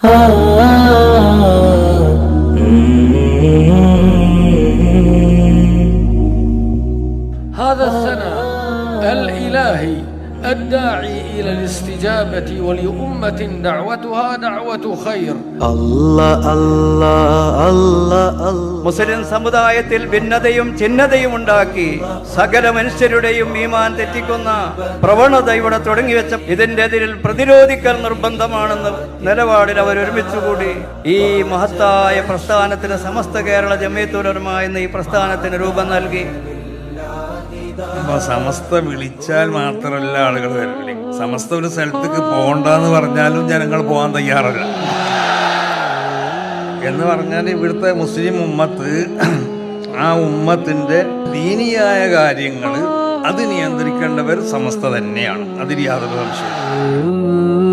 هذا الثناء الإلهي الداعي إلى الاستجابة ولأمة دعوتها دعوة خير. മുസ്ലിം സമുദായത്തിൽ ഭിന്നതയും ചിഹ്നതയും ഉണ്ടാക്കി സകല മനുഷ്യരുടെയും ഈമാൻ തെറ്റിക്കുന്ന പ്രവണത ഇവിടെ തുടങ്ങിവെച്ച ഇതിന്റെ എതിരിൽ പ്രതിരോധിക്കൽ നിർബന്ധമാണെന്ന് നിലപാടിൽ അവർ ഒരുമിച്ചുകൂടി ഈ മഹത്തായ പ്രസ്ഥാനത്തിന് സമസ്ത കേരള ജമിയത്തുൽ ഉലമ എന്ന ഈ പ്രസ്ഥാനത്തിന് രൂപം നൽകി. സമസ്ത വിളിച്ചാൽ മാത്രമല്ല ആളുകൾ വരില്ല. സമസ്ത ഒരു സ്ഥലത്തേക്ക് പോകണ്ടെന്ന് പറഞ്ഞാലും ജനങ്ങൾ പോകാൻ തയ്യാറല്ല. എന്ന് പറഞ്ഞാൽ ഇവിടുത്തെ മുസ്ലിം ഉമ്മത്ത് ആ ഉമ്മത്തിന്റെ ദീനിയായ കാര്യങ്ങൾ അത് നിയന്ത്രിക്കേണ്ടവർ സമസ്ത തന്നെയാണ്. അതിൽ യാതൊരു സംശയവും.